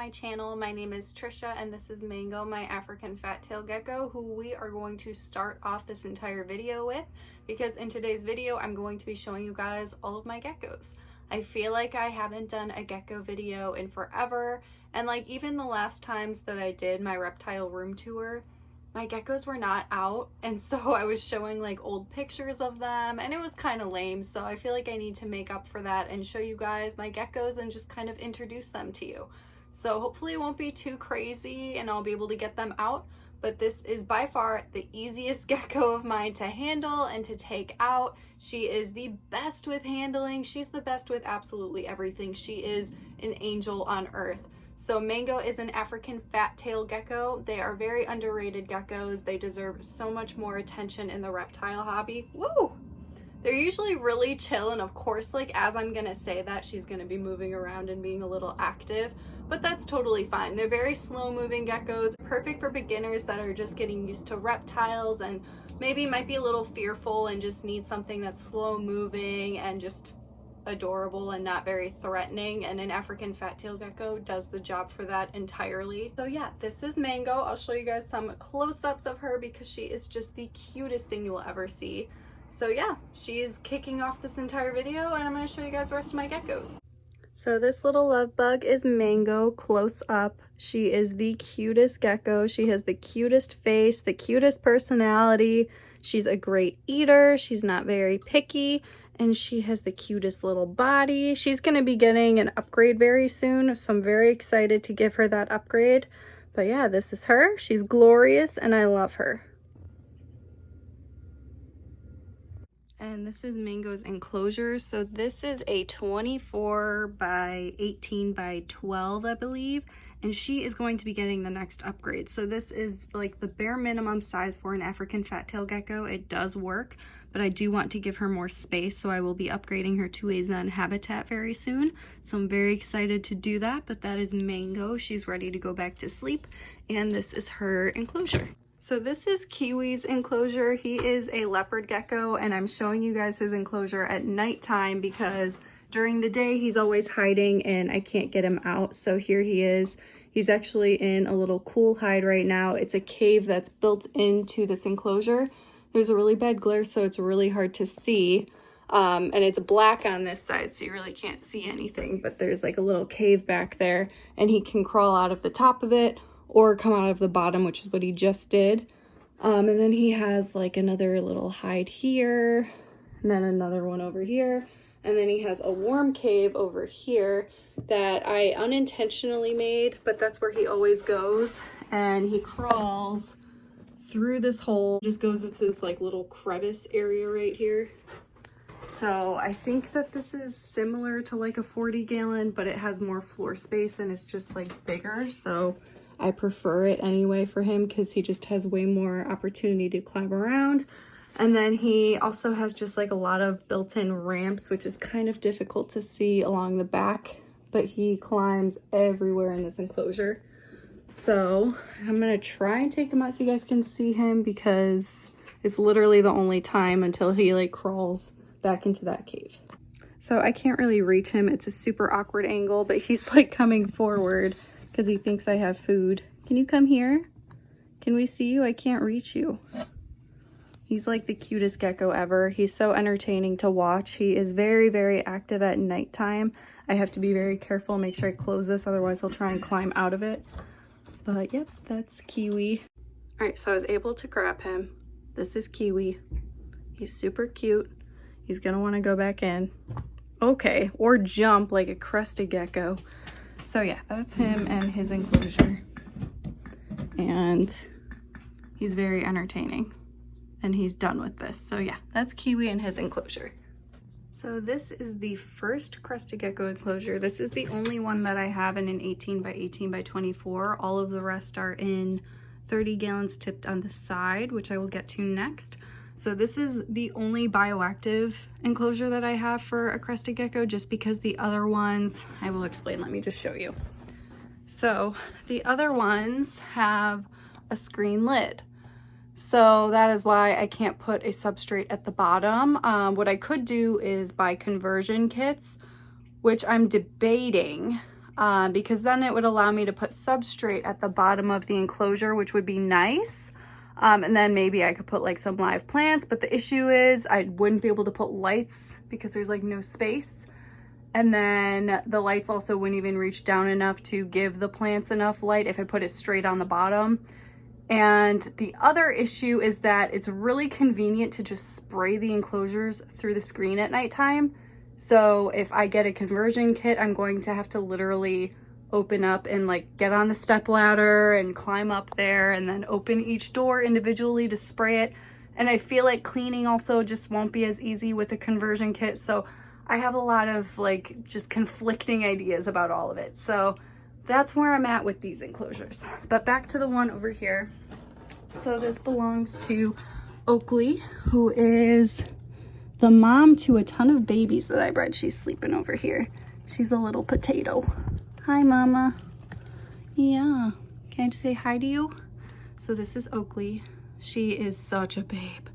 my channel. My name is Trisha and this is Mango, my African fat-tailed gecko, who we are going to start off this entire video with, because in today's video I'm going to be showing you guys all of my geckos. I feel like I haven't done a gecko video in forever, and like even the last times that I did my reptile room tour, my geckos were not out, and so I was showing like old pictures of them and it was kind of lame. So I feel like I need to make up for that and show you guys my geckos and just kind of introduce them to you. So hopefully it won't be too crazy and I'll be able to get them out, but this is by far the easiest gecko of mine to handle and to take out. She is the best with handling. She's the best with absolutely everything. She is an angel on earth. So Mango is an African fat-tailed gecko. They are very underrated geckos. They deserve so much more attention in the reptile hobby. Woo! They're usually really chill, and of course, like as I'm gonna say that, she's gonna be moving around and being a little active, but that's totally fine. They're very slow-moving geckos, perfect for beginners that are just getting used to reptiles and maybe might be a little fearful and just need something that's slow-moving and just adorable and not very threatening, and an African fat-tailed gecko does the job for that entirely. So yeah, this is Mango. I'll show you guys some close-ups of her because she is just the cutest thing you will ever see. So yeah, she's kicking off this entire video and I'm going to show you guys the rest of my geckos. So this little love bug is Mango close up. She is the cutest gecko. She has the cutest face, the cutest personality. She's a great eater. She's not very picky. And she has the cutest little body. She's going to be getting an upgrade very soon, so I'm very excited to give her that upgrade. But yeah, this is her. She's glorious and I love her. And this is Mango's Enclosure. So this is a 24 by 18 by 12, I believe. And she is going to be getting the next upgrade. So this is like the bare minimum size for an African fat-tailed gecko. It does work, but I do want to give her more space. So I will be upgrading her to a Zen habitat very soon. So I'm very excited to do that, but that is Mango. She's ready to go back to sleep. And this is her enclosure. So this is Kiwi's enclosure. He is a leopard gecko, and I'm showing you guys his enclosure at nighttime because during the day he's always hiding and I can't get him out. So here he is. He's actually in a little cool hide right now. It's a cave that's built into this enclosure. There's a really bad glare, so it's really hard to see. And it's black on this side, so you really can't see anything, but there's like a little cave back there and he can crawl out of the top of it or come out of the bottom, which is what he just did. And then he has like another little hide here, and then another one over here. And then he has a warm cave over here that I unintentionally made, but that's where he always goes. And he crawls through this hole, just goes into this like little crevice area right here. So I think that this is similar to like a 40 gallon, but it has more floor space and it's just like bigger. So I prefer it anyway for him because he just has way more opportunity to climb around. And then he also has just like a lot of built-in ramps, which is kind of difficult to see along the back, but he climbs everywhere in this enclosure. So I'm gonna try and take him out so you guys can see him because it's literally the only time until he like crawls back into that cave. So I can't really reach him. It's a super awkward angle, but he's like coming forward because he thinks I have food. Can you come here? Can we see you? I can't reach you. He's like the cutest gecko ever. He's so entertaining to watch. He is very, very active at nighttime. I have to be very careful and make sure I close this, otherwise he'll try and climb out of it. But yep, that's Kiwi. All right, so I was able to grab him. This is Kiwi. He's super cute. He's gonna wanna go back in. Okay, or jump like a crested gecko. So yeah, that's him and his enclosure. And he's very entertaining. And he's done with this. So yeah, that's Kiwi and his enclosure. So this is the first crested gecko enclosure. This is the only one that I have in an 18 by 18 by 24. All of the rest are in 30 gallons tipped on the side, which I will get to next. So this is the only bioactive enclosure that I have for a crested gecko, just because the other ones, I will explain, let me just show you. So the other ones have a screen lid. So that is why I can't put a substrate at the bottom. What I could do is buy conversion kits, which I'm debating because then it would allow me to put substrate at the bottom of the enclosure, which would be nice. And then maybe I could put like some live plants, but the issue is I wouldn't be able to put lights because there's like no space. And then the lights also wouldn't even reach down enough to give the plants enough light if I put it straight on the bottom. And the other issue is that it's really convenient to just spray the enclosures through the screen at nighttime. So if I get a conversion kit, I'm going to have to literally open up and like get on the step ladder and climb up there and then open each door individually to spray it. And I feel like cleaning also just won't be as easy with a conversion kit. So I have a lot of like just conflicting ideas about all of it. So that's where I'm at with these enclosures. But back to the one over here. So this belongs to Oakley, who is the mom to a ton of babies that I bred. She's sleeping over here. She's a little potato. Hi, mama. Yeah. Can I just say hi to you? So this is Oakley. She is such a babe.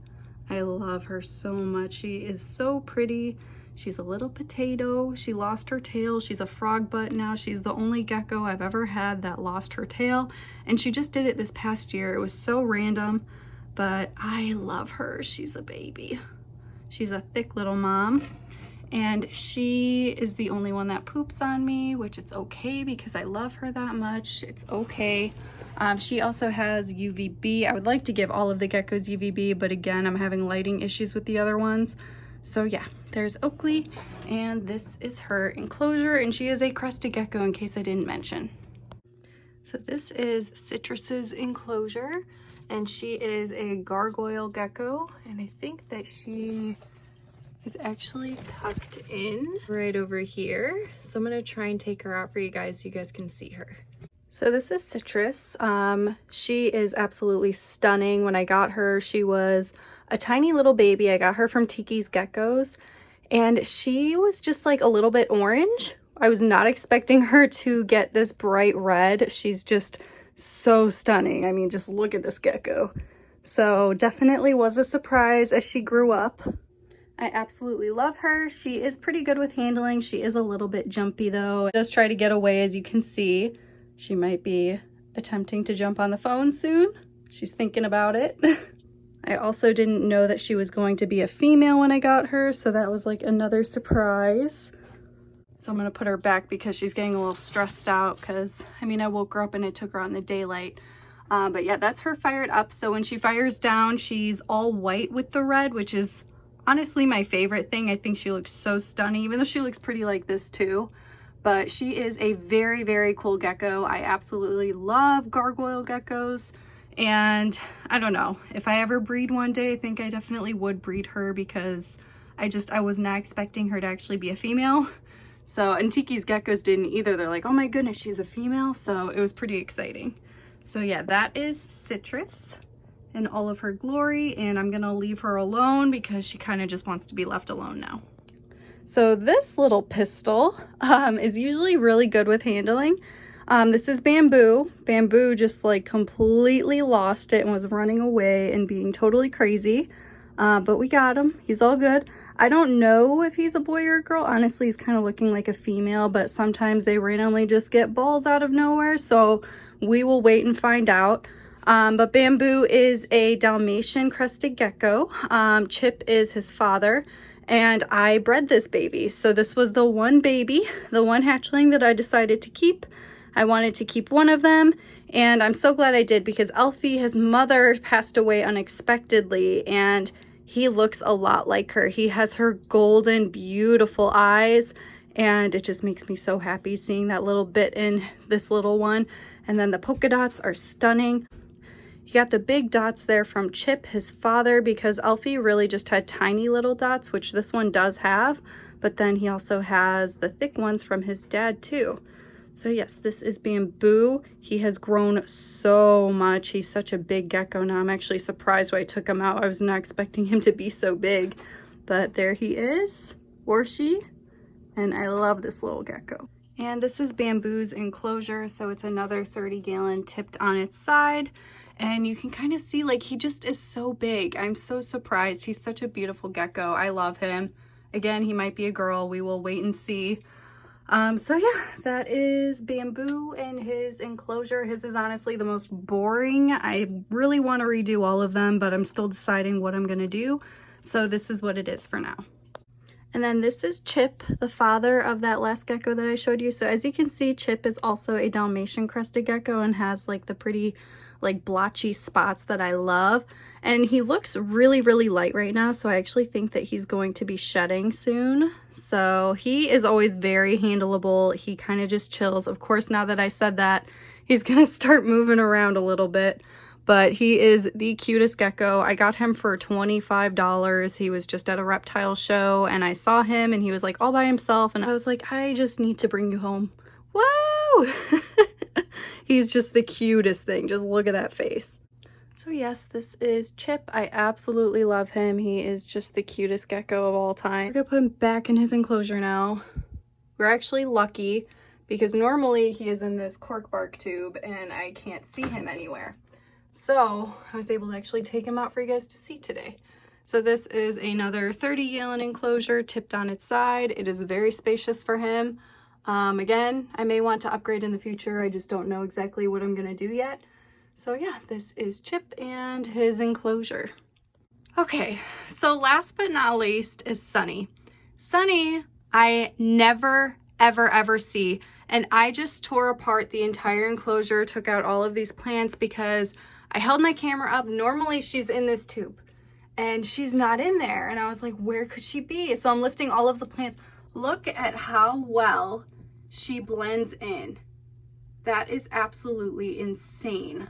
I love her so much. She is so pretty. She's a little potato. She lost her tail. She's a frog butt now. She's the only gecko I've ever had that lost her tail. And she just did it this past year. It was so random, but I love her. She's a baby. She's a thick little mom. And she is the only one that poops on me, which it's okay because I love her that much. It's okay. She also has UVB. I would like to give all of the geckos UVB, but again, I'm having lighting issues with the other ones. So yeah, there's Oakley, and this is her enclosure, and she is a crested gecko in case I didn't mention. So this is Citrus's enclosure, and she is a gargoyle gecko, and I think that she is actually tucked in right over here. So I'm gonna try and take her out for you guys so you guys can see her. So this is Citrus. She is absolutely stunning. When I got her, she was a tiny little baby. I got her from Tiki's Geckos, and she was just like a little bit orange. I was not expecting her to get this bright red. She's just so stunning. I mean, just look at this gecko. So definitely was a surprise as she grew up. I absolutely love her. She is pretty good with handling. She is a little bit jumpy though. She does try to get away, as you can see. She might be attempting to jump on the phone soon. She's thinking about it. I also didn't know that she was going to be a female when I got her, so that was like another surprise. So I'm gonna put her back because she's getting a little stressed out because, I mean, I woke her up and I took her out in the daylight. But yeah, that's her fired up. So when she fires down, she's all white with the red, which is honestly my favorite thing. I think she looks so stunning, even though she looks pretty like this too. But she is a very, very cool gecko. I absolutely love gargoyle geckos. And I don't know, if I ever breed one day, I think I definitely would breed her because I was not expecting her to actually be a female. So, and Tiki's Geckos didn't either. They're like, oh my goodness, she's a female. So it was pretty exciting. So yeah, that is Citrus in all of her glory. And I'm gonna leave her alone because she kind of just wants to be left alone now. So this little pistol is usually really good with handling. This is Bamboo. Bamboo just like completely lost it and was running away and being totally crazy. But we got him. He's all good. I don't know if he's a boy or a girl. Honestly, he's kind of looking like a female, but sometimes they randomly just get balls out of nowhere. So we will wait and find out. But Bamboo is a Dalmatian crested gecko. Chip is his father. And I bred this baby. So this was the one baby, the one hatchling that I decided to keep. I wanted to keep one of them, and I'm so glad I did because Alfie, his mother, passed away unexpectedly, and he looks a lot like her. He has her golden, beautiful eyes, and it just makes me so happy seeing that little bit in this little one. And then the polka dots are stunning. You got the big dots there from Chip, his father, because Alfie really just had tiny little dots, which this one does have, but then he also has the thick ones from his dad too. So yes, this is Bamboo. He has grown so much. He's such a big gecko now. I'm actually surprised when I took him out. I was not expecting him to be so big, but there he is, or she, and I love this little gecko. And this is Bamboo's enclosure, so it's another 30-gallon tipped on its side. And you can kind of see, like, he just is so big. I'm so surprised. He's such a beautiful gecko. I love him. Again, he might be a girl. We will wait and see. So yeah, that is Bamboo and his enclosure. His is honestly the most boring. I really want to redo all of them, but I'm still deciding what I'm going to do. So this is what it is for now. And then this is Chip, the father of that last gecko that I showed you. So as you can see, Chip is also a Dalmatian crested gecko and has like the pretty like blotchy spots that I love. And he looks really, really light right now. So I actually think that he's going to be shedding soon. So he is always very handleable. He kind of just chills. Of course, now that I said that, he's going to start moving around a little bit. But he is the cutest gecko. I got him for $25. He was just at a reptile show and I saw him and he was like all by himself. And I was like, I just need to bring you home. Whoa! He's just the cutest thing. Just look at that face. So yes, this is Chip. I absolutely love him. He is just the cutest gecko of all time. We're gonna put him back in his enclosure now. We're actually lucky because normally he is in this cork bark tube and I can't see him anywhere. So I was able to actually take him out for you guys to see today. So this is another 30-gallon enclosure tipped on its side. It is very spacious for him. Again, I may want to upgrade in the future. I just don't know exactly what I'm going to do yet. So yeah, this is Chip and his enclosure. Okay, so last but not least is Sunny. Sunny, I never, ever see. And I just tore apart the entire enclosure, took out all of these plants because I held my camera up. Normally she's in this tube and she's not in there. And I was like, where could she be? So I'm lifting all of the plants. Look at how well she blends in. That is absolutely insane.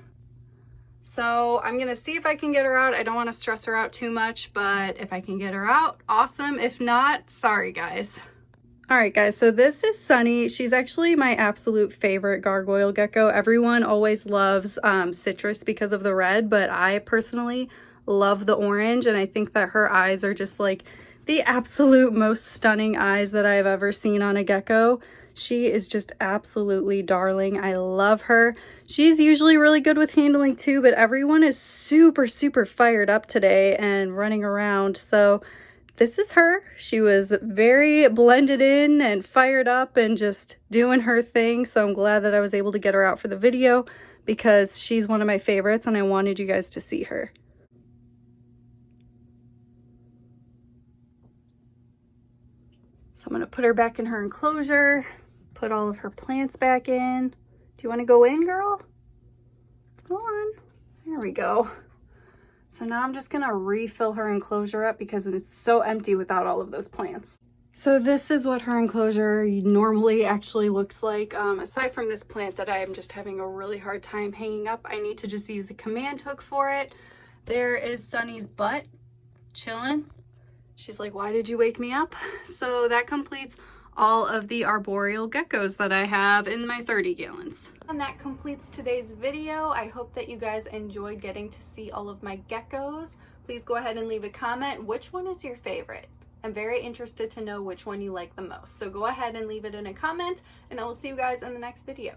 So I'm going to see if I can get her out. I don't want to stress her out too much, but if I can get her out, awesome. If not, sorry guys. All right, guys, so this is Sunny. She's actually my absolute favorite gargoyle gecko. Everyone always loves citrus because of the red, but I personally love the orange, and I think that her eyes are just like the absolute most stunning eyes that I've ever seen on a gecko. She is just absolutely darling. I love her. She's usually really good with handling too, but everyone is super, super fired up today and running around, so this is her. She was very blended in and fired up and just doing her thing. So I'm glad that I was able to get her out for the video because she's one of my favorites and I wanted you guys to see her. So I'm going to put her back in her enclosure, put all of her plants back in. Do you want to go in, girl? Go on. There we go. So now I'm just gonna refill her enclosure up because it's so empty without all of those plants. So this is what her enclosure normally actually looks like. Aside from this plant that I am just having a really hard time hanging up, I need to just use a command hook for it. There is Sunny's butt, chilling. She's like, why did you wake me up? So that completes all of the arboreal geckos that I have in my 30 gallons. And that completes today's video. I hope that you guys enjoyed getting to see all of my geckos. Please go ahead and leave a comment. Which one is your favorite? I'm very interested to know which one you like the most. So go ahead and leave it in a comment and I will see you guys in the next video.